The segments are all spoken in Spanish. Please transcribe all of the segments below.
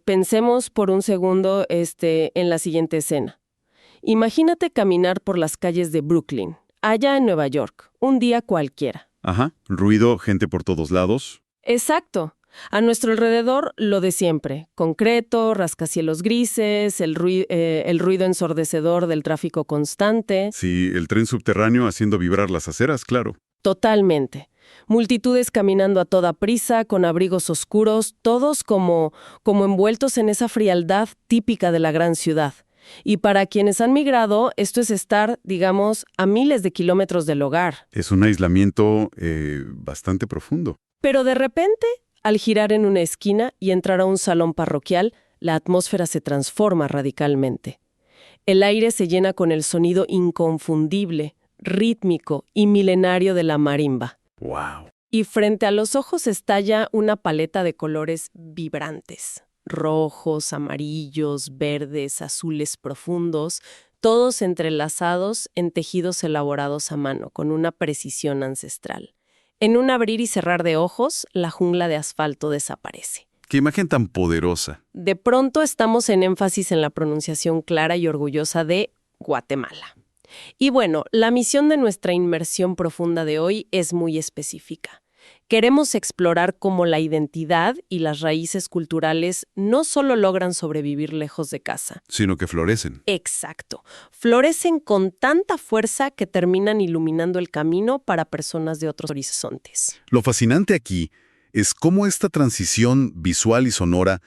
Pensemos por un segundo en la siguiente escena. Imagínate caminar por las calles de Brooklyn, allá en Nueva York, un día cualquiera. Ajá, ruido, gente por todos lados. Exacto. A nuestro alrededor, lo de siempre. Concreto, rascacielos grises, el ruido ensordecedor del tráfico constante. Sí, el tren subterráneo haciendo vibrar las aceras, claro. Totalmente. Multitudes caminando a toda prisa, con abrigos oscuros, todos como envueltos en esa frialdad típica de la gran ciudad. Y para quienes han migrado, esto es estar, digamos, a miles de kilómetros del hogar. Es un aislamiento bastante profundo. Pero de repente, al girar en una esquina y entrar a un salón parroquial, la atmósfera se transforma radicalmente. El aire se llena con el sonido inconfundible, rítmico y milenario de la marimba. ¡Wow! Y frente a los ojos estalla una paleta de colores vibrantes. Rojos, amarillos, verdes, azules profundos, todos entrelazados en tejidos elaborados a mano, con una precisión ancestral. En un abrir y cerrar de ojos, la jungla de asfalto desaparece. ¡Qué imagen tan poderosa! De pronto estamos en énfasis en la pronunciación clara y orgullosa de Guatemala. Y bueno, la misión de nuestra inmersión profunda de hoy es muy específica. Queremos explorar cómo la identidad y las raíces culturales no solo logran sobrevivir lejos de casa, sino que florecen. Exacto. Florecen con tanta fuerza que terminan iluminando el camino para personas de otros horizontes. Lo fascinante aquí es cómo esta transición visual y sonora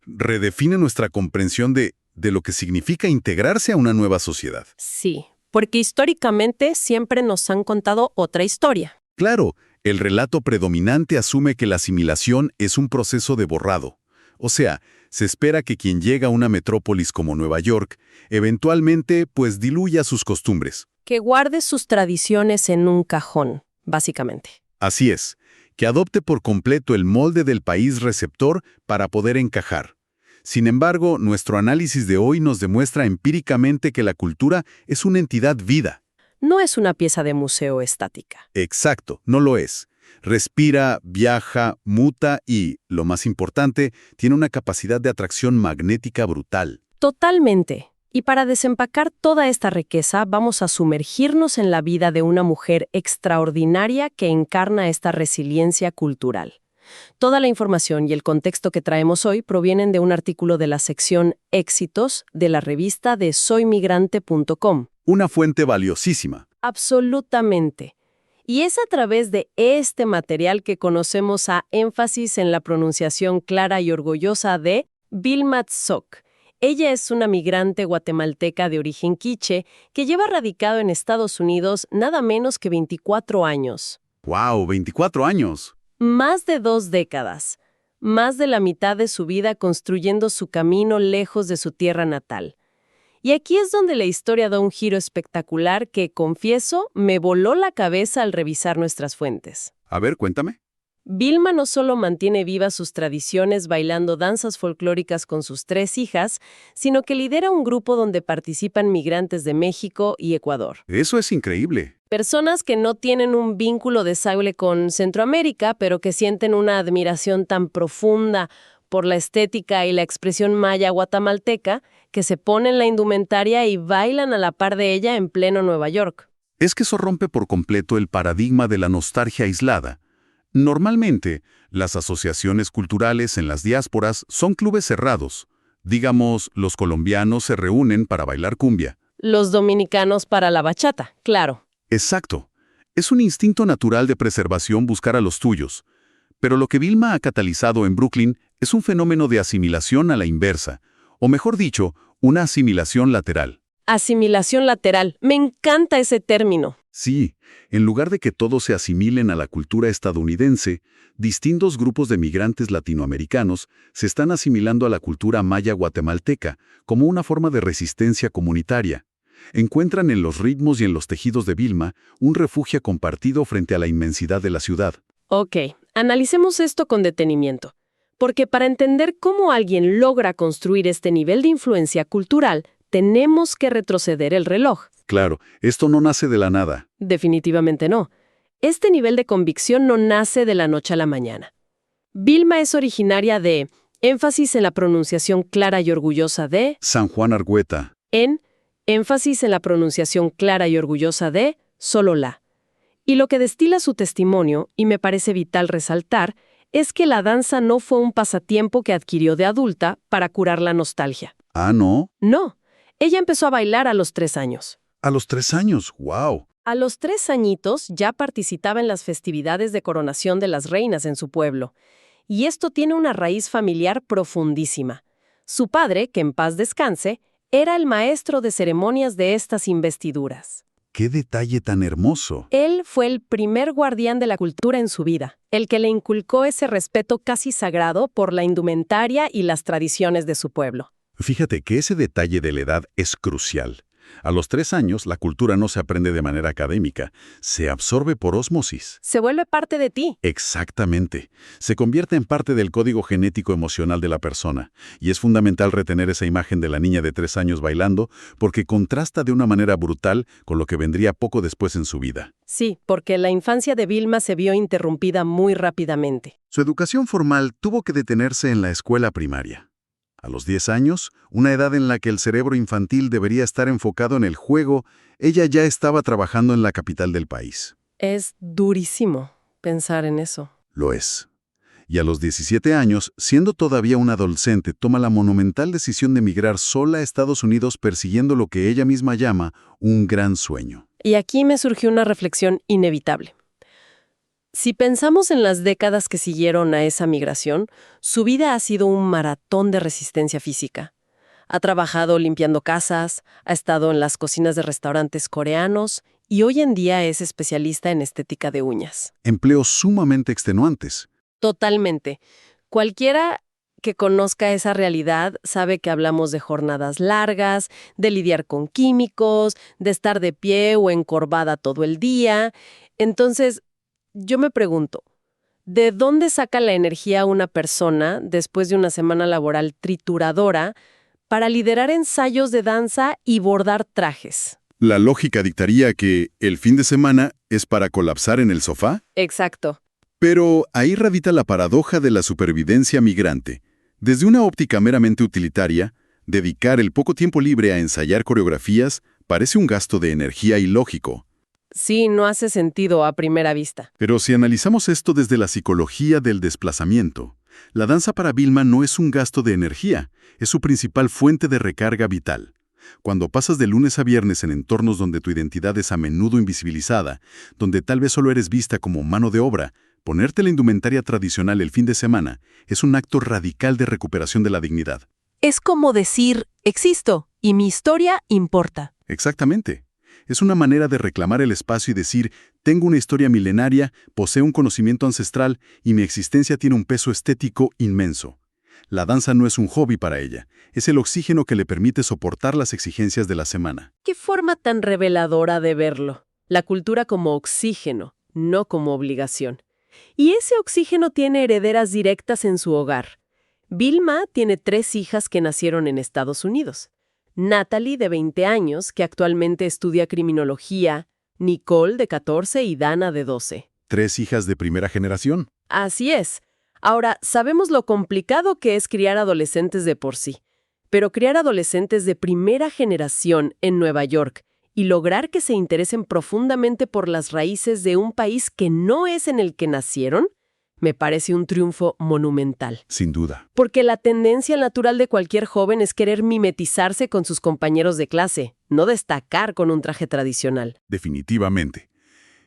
redefine nuestra comprensión de lo que significa integrarse a una nueva sociedad. Sí, porque históricamente siempre nos han contado otra historia. Claro, el relato predominante asume que la asimilación es un proceso de borrado. O sea, se espera que quien llega a una metrópolis como Nueva York, eventualmente, diluya sus costumbres. Que guarde sus tradiciones en un cajón, básicamente. Así es, que adopte por completo el molde del país receptor para poder encajar. Sin embargo, nuestro análisis de hoy nos demuestra empíricamente que la cultura es una entidad viva. No es una pieza de museo estática. Exacto, no lo es. Respira, viaja, muta y, lo más importante, tiene una capacidad de atracción magnética brutal. Totalmente. Y para desempacar toda esta riqueza, vamos a sumergirnos en la vida de una mujer extraordinaria que encarna esta resiliencia cultural. Toda la información y el contexto que traemos hoy provienen de un artículo de la sección Éxitos de la revista de soymigrante.com. Una fuente valiosísima. Absolutamente. Y es a través de este material que conocemos a énfasis en la pronunciación clara y orgullosa de Vilma Tzoc. Ella es una migrante guatemalteca de origen quiche que lleva radicado en Estados Unidos nada menos que 24 años. ¡Wow! 24 años. Más de 2 décadas. Más de la mitad de su vida construyendo su camino lejos de su tierra natal. Y aquí es donde la historia da un giro espectacular que, confieso, me voló la cabeza al revisar nuestras fuentes. A ver, cuéntame. Vilma no solo mantiene vivas sus tradiciones bailando danzas folclóricas con sus 3 hijas, sino que lidera un grupo donde participan migrantes de México y Ecuador. Eso es increíble. Personas que no tienen un vínculo de sangre con Centroamérica, pero que sienten una admiración tan profunda por la estética y la expresión maya guatemalteca, que se ponen la indumentaria y bailan a la par de ella en pleno Nueva York. Es que eso rompe por completo el paradigma de la nostalgia aislada. Normalmente, las asociaciones culturales en las diásporas son clubes cerrados. Digamos, los colombianos se reúnen para bailar cumbia. Los dominicanos para la bachata, claro. Exacto. Es un instinto natural de preservación buscar a los tuyos. Pero lo que Vilma ha catalizado en Brooklyn es un fenómeno de asimilación a la inversa, o mejor dicho, una asimilación lateral. Asimilación lateral. Me encanta ese término. Sí, en lugar de que todos se asimilen a la cultura estadounidense, distintos grupos de migrantes latinoamericanos se están asimilando a la cultura maya guatemalteca como una forma de resistencia comunitaria. Encuentran en los ritmos y en los tejidos de Vilma un refugio compartido frente a la inmensidad de la ciudad. Ok, analicemos esto con detenimiento. Porque para entender cómo alguien logra construir este nivel de influencia cultural, tenemos que retroceder el reloj. Claro, esto no nace de la nada. Definitivamente no. Este nivel de convicción no nace de la noche a la mañana. Vilma es originaria de énfasis en la pronunciación clara y orgullosa de, San Juan Argüeta. en, énfasis en la pronunciación clara y orgullosa de, solo la. Y lo que destila su testimonio, y me parece vital resaltar, es que la danza no fue un pasatiempo que adquirió de adulta para curar la nostalgia. Ah, ¿no? No, ella empezó a bailar a los 3 años. A los 3 años, ¡wow! A los 3 añitos ya participaba en las festividades de coronación de las reinas en su pueblo. Y esto tiene una raíz familiar profundísima. Su padre, que en paz descanse, era el maestro de ceremonias de estas investiduras. ¡Qué detalle tan hermoso! Él fue el primer guardián de la cultura en su vida, el que le inculcó ese respeto casi sagrado por la indumentaria y las tradiciones de su pueblo. Fíjate que ese detalle de la edad es crucial. A los 3 años, la cultura no se aprende de manera académica, se absorbe por ósmosis. Se vuelve parte de ti. Exactamente. Se convierte en parte del código genético emocional de la persona, y es fundamental retener esa imagen de la niña de 3 años bailando porque contrasta de una manera brutal con lo que vendría poco después en su vida. Sí, porque la infancia de Vilma se vio interrumpida muy rápidamente. Su educación formal tuvo que detenerse en la escuela primaria. A los 10 años, una edad en la que el cerebro infantil debería estar enfocado en el juego, ella ya estaba trabajando en la capital del país. Es durísimo pensar en eso. Lo es. Y a los 17 años, siendo todavía una adolescente, toma la monumental decisión de emigrar sola a Estados Unidos persiguiendo lo que ella misma llama un gran sueño. Y aquí me surgió una reflexión inevitable. Si pensamos en las décadas que siguieron a esa migración, su vida ha sido un maratón de resistencia física. Ha trabajado limpiando casas, ha estado en las cocinas de restaurantes coreanos y hoy en día es especialista en estética de uñas. Empleos sumamente extenuantes. Totalmente. Cualquiera que conozca esa realidad sabe que hablamos de jornadas largas, de lidiar con químicos, de estar de pie o encorvada todo el día. Entonces, yo me pregunto, ¿de dónde saca la energía una persona después de una semana laboral trituradora para liderar ensayos de danza y bordar trajes? La lógica dictaría que el fin de semana es para colapsar en el sofá. Exacto. Pero ahí radica la paradoja de la supervivencia migrante. Desde una óptica meramente utilitaria, dedicar el poco tiempo libre a ensayar coreografías parece un gasto de energía ilógico. Sí, no hace sentido a primera vista. Pero si analizamos esto desde la psicología del desplazamiento, la danza para Vilma no es un gasto de energía, es su principal fuente de recarga vital. Cuando pasas de lunes a viernes en entornos donde tu identidad es a menudo invisibilizada, donde tal vez solo eres vista como mano de obra, ponerte la indumentaria tradicional el fin de semana es un acto radical de recuperación de la dignidad. Es como decir, existo y mi historia importa. Exactamente. Es una manera de reclamar el espacio y decir, tengo una historia milenaria, poseo un conocimiento ancestral y mi existencia tiene un peso estético inmenso. La danza no es un hobby para ella, es el oxígeno que le permite soportar las exigencias de la semana. ¿Qué forma tan reveladora de verlo? La cultura como oxígeno, no como obligación. Y ese oxígeno tiene herederas directas en su hogar. Vilma tiene 3 hijas que nacieron en Estados Unidos. Natalie, de 20 años, que actualmente estudia criminología, Nicole, de 14, y Dana, de 12. 3 hijas de primera generación. Así es. Ahora, sabemos lo complicado que es criar adolescentes de por sí, pero criar adolescentes de primera generación en Nueva York y lograr que se interesen profundamente por las raíces de un país que no es en el que nacieron, me parece un triunfo monumental. Sin duda. Porque la tendencia natural de cualquier joven es querer mimetizarse con sus compañeros de clase, no destacar con un traje tradicional. Definitivamente.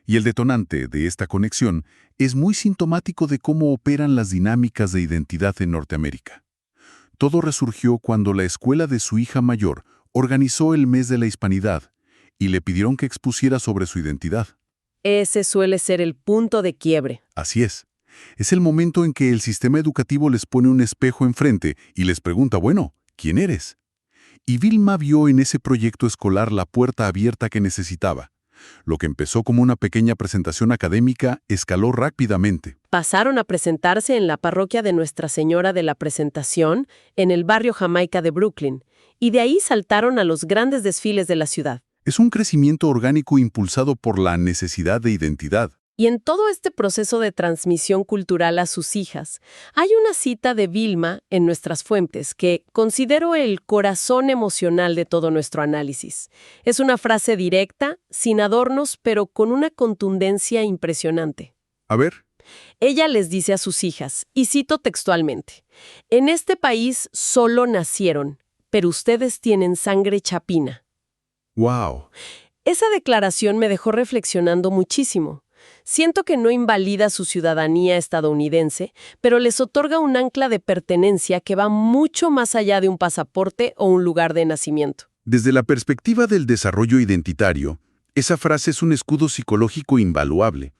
Y el detonante de esta conexión es muy sintomático de cómo operan las dinámicas de identidad en Norteamérica. Todo resurgió cuando la escuela de su hija mayor organizó el mes de la hispanidad y le pidieron que expusiera sobre su identidad. Ese suele ser el punto de quiebre. Así es. Es el momento en que el sistema educativo les pone un espejo enfrente y les pregunta, bueno, ¿quién eres? Y Vilma vio en ese proyecto escolar la puerta abierta que necesitaba. Lo que empezó como una pequeña presentación académica escaló rápidamente. Pasaron a presentarse en la parroquia de Nuestra Señora de la Presentación, en el barrio Jamaica de Brooklyn, y de ahí saltaron a los grandes desfiles de la ciudad. Es un crecimiento orgánico impulsado por la necesidad de identidad. Y en todo este proceso de transmisión cultural a sus hijas, hay una cita de Vilma en nuestras fuentes que considero el corazón emocional de todo nuestro análisis. Es una frase directa, sin adornos, pero con una contundencia impresionante. A ver. Ella les dice a sus hijas, y cito textualmente, «En este país solo nacieron, pero ustedes tienen sangre chapina». ¡Wow! Esa declaración me dejó reflexionando muchísimo. Siento que no invalida su ciudadanía estadounidense, pero les otorga un ancla de pertenencia que va mucho más allá de un pasaporte o un lugar de nacimiento. Desde la perspectiva del desarrollo identitario, esa frase es un escudo psicológico invaluable.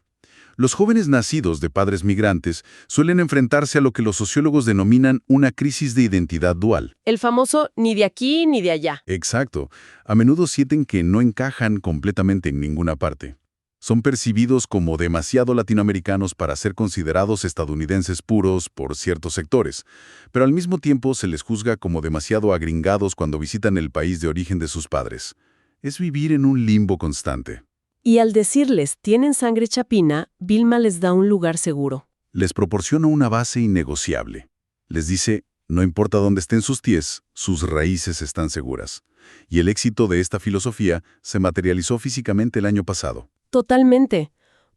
Los jóvenes nacidos de padres migrantes suelen enfrentarse a lo que los sociólogos denominan una crisis de identidad dual. El famoso ni de aquí ni de allá. Exacto. A menudo sienten que no encajan completamente en ninguna parte. Son percibidos como demasiado latinoamericanos para ser considerados estadounidenses puros por ciertos sectores, pero al mismo tiempo se les juzga como demasiado agringados cuando visitan el país de origen de sus padres. Es vivir en un limbo constante. Y al decirles tienen sangre chapina, Vilma les da un lugar seguro. Les proporciona una base innegociable. Les dice, no importa dónde estén sus pies, sus raíces están seguras. Y el éxito de esta filosofía se materializó físicamente el año pasado. Totalmente.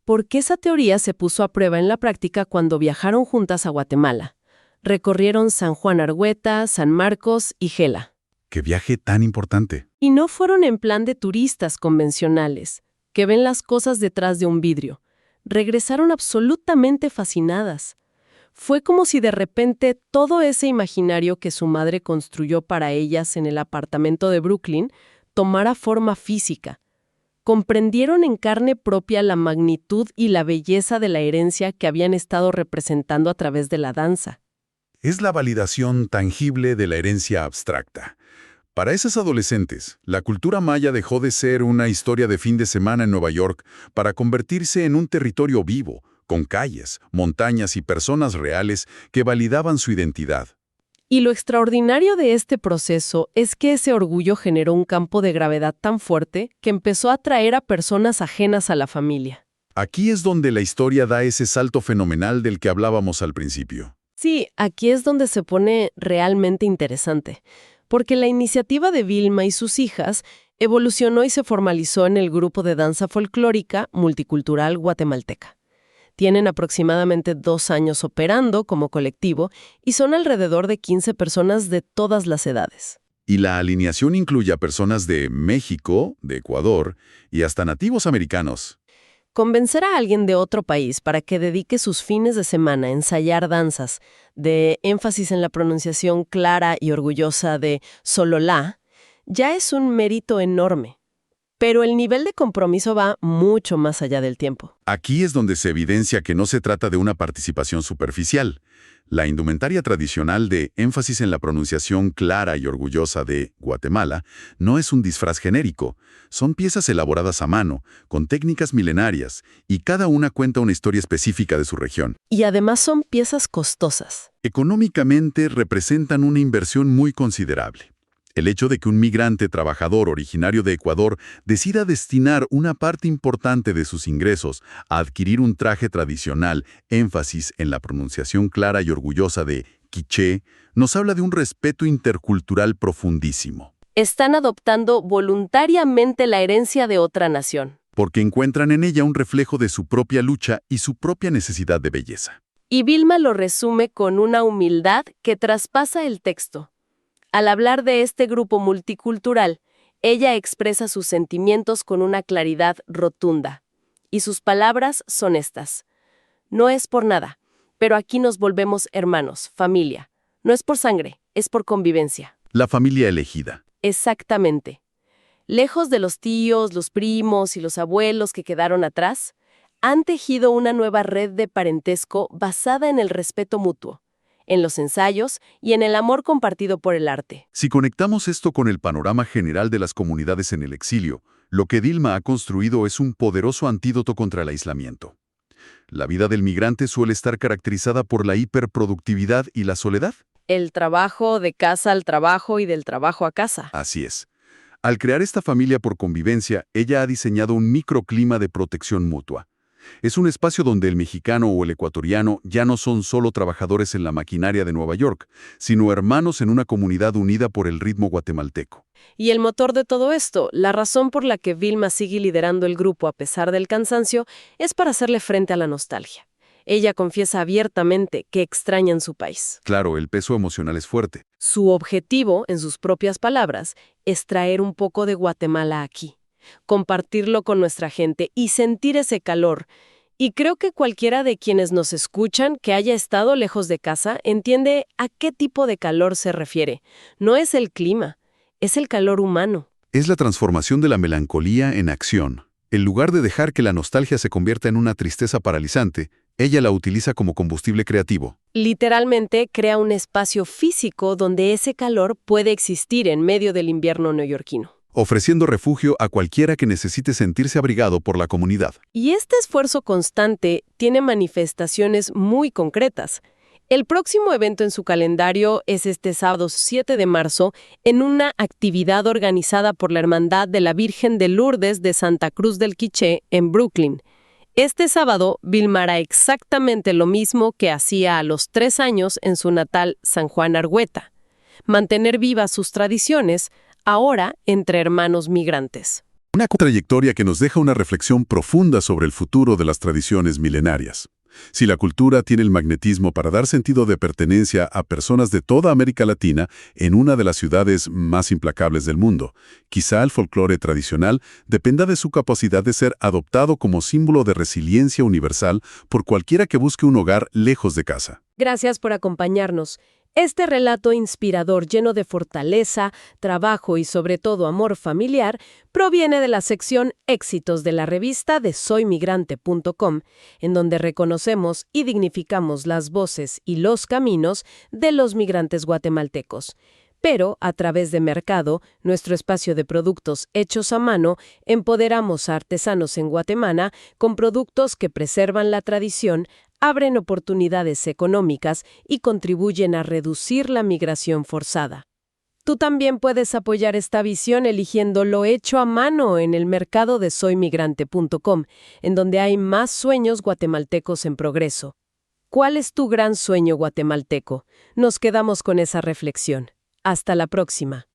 Porque esa teoría se puso a prueba en la práctica cuando viajaron juntas a Guatemala. Recorrieron San Juan Argüeta, San Marcos y Gela. ¡Qué viaje tan importante! Y no fueron en plan de turistas convencionales, que ven las cosas detrás de un vidrio. Regresaron absolutamente fascinadas. Fue como si de repente todo ese imaginario que su madre construyó para ellas en el apartamento de Brooklyn tomara forma física. Comprendieron en carne propia la magnitud y la belleza de la herencia que habían estado representando a través de la danza. Es la validación tangible de la herencia abstracta. Para esas adolescentes, la cultura maya dejó de ser una historia de fin de semana en Nueva York para convertirse en un territorio vivo, con calles, montañas y personas reales que validaban su identidad. Y lo extraordinario de este proceso es que ese orgullo generó un campo de gravedad tan fuerte que empezó a atraer a personas ajenas a la familia. Aquí es donde la historia da ese salto fenomenal del que hablábamos al principio. Sí, aquí es donde se pone realmente interesante, porque la iniciativa de Vilma y sus hijas evolucionó y se formalizó en el grupo de danza folclórica multicultural guatemalteca. Tienen aproximadamente 2 años operando como colectivo y son alrededor de 15 personas de todas las edades. Y la alineación incluye a personas de México, de Ecuador y hasta nativos americanos. Convencer a alguien de otro país para que dedique sus fines de semana a ensayar danzas de énfasis en la pronunciación clara y orgullosa de sololá ya es un mérito enorme. Pero el nivel de compromiso va mucho más allá del tiempo. Aquí es donde se evidencia que no se trata de una participación superficial. La indumentaria tradicional de énfasis en la pronunciación clara y orgullosa de Guatemala no es un disfraz genérico. Son piezas elaboradas a mano, con técnicas milenarias, y cada una cuenta una historia específica de su región. Y además son piezas costosas. Económicamente representan una inversión muy considerable. El hecho de que un migrante trabajador originario de Ecuador decida destinar una parte importante de sus ingresos a adquirir un traje tradicional, énfasis en la pronunciación clara y orgullosa de quiché, nos habla de un respeto intercultural profundísimo. Están adoptando voluntariamente la herencia de otra nación. Porque encuentran en ella un reflejo de su propia lucha y su propia necesidad de belleza. Y Vilma lo resume con una humildad que traspasa el texto. Al hablar de este grupo multicultural, ella expresa sus sentimientos con una claridad rotunda. Y sus palabras son estas. No es por nada, pero aquí nos volvemos hermanos, familia. No es por sangre, es por convivencia. La familia elegida. Exactamente. Lejos de los tíos, los primos y los abuelos que quedaron atrás, han tejido una nueva red de parentesco basada en el respeto mutuo, en los ensayos y en el amor compartido por el arte. Si conectamos esto con el panorama general de las comunidades en el exilio, lo que Dilma ha construido es un poderoso antídoto contra el aislamiento. La vida del migrante suele estar caracterizada por la hiperproductividad y la soledad. El trabajo de casa al trabajo y del trabajo a casa. Así es. Al crear esta familia por convivencia, ella ha diseñado un microclima de protección mutua. Es un espacio donde el mexicano o el ecuatoriano ya no son solo trabajadores en la maquinaria de Nueva York, sino hermanos en una comunidad unida por el ritmo guatemalteco. Y el motor de todo esto, la razón por la que Vilma sigue liderando el grupo a pesar del cansancio, es para hacerle frente a la nostalgia. Ella confiesa abiertamente que extraña en su país. Claro, el peso emocional es fuerte. Su objetivo, en sus propias palabras, es traer un poco de Guatemala aquí, compartirlo con nuestra gente y sentir ese calor. Y creo que cualquiera de quienes nos escuchan que haya estado lejos de casa entiende a qué tipo de calor se refiere. No es el clima, es el calor humano. Es la transformación de la melancolía en acción. En lugar de dejar que la nostalgia se convierta en una tristeza paralizante, ella la utiliza como combustible creativo. Literalmente crea un espacio físico donde ese calor puede existir en medio del invierno neoyorquino. Ofreciendo refugio a cualquiera que necesite sentirse abrigado por la comunidad. Y este esfuerzo constante tiene manifestaciones muy concretas. El próximo evento en su calendario es este sábado 7 de marzo en una actividad organizada por la Hermandad de la Virgen de Lourdes de Santa Cruz del Quiché en Brooklyn. Este sábado, Vilma hará exactamente lo mismo que hacía a los 3 años en su natal San Juan Argüeta. Mantener vivas sus tradiciones, ahora entre hermanos migrantes. Una trayectoria que nos deja una reflexión profunda sobre el futuro de las tradiciones milenarias. Si la cultura tiene el magnetismo para dar sentido de pertenencia a personas de toda América Latina en una de las ciudades más implacables del mundo, quizá el folclore tradicional dependa de su capacidad de ser adoptado como símbolo de resiliencia universal por cualquiera que busque un hogar lejos de casa. Gracias por acompañarnos. Este relato inspirador, lleno de fortaleza, trabajo y sobre todo amor familiar, proviene de la sección Éxitos de la revista de soymigrante.com, en donde reconocemos y dignificamos las voces y los caminos de los migrantes guatemaltecos. Pero, a través de Mercado, nuestro espacio de productos hechos a mano, empoderamos a artesanos en Guatemala con productos que preservan la tradición, abren oportunidades económicas y contribuyen a reducir la migración forzada. Tú también puedes apoyar esta visión eligiendo lo hecho a mano en el mercado de soymigrante.com, en donde hay más sueños guatemaltecos en progreso. ¿Cuál es tu gran sueño guatemalteco? Nos quedamos con esa reflexión. Hasta la próxima.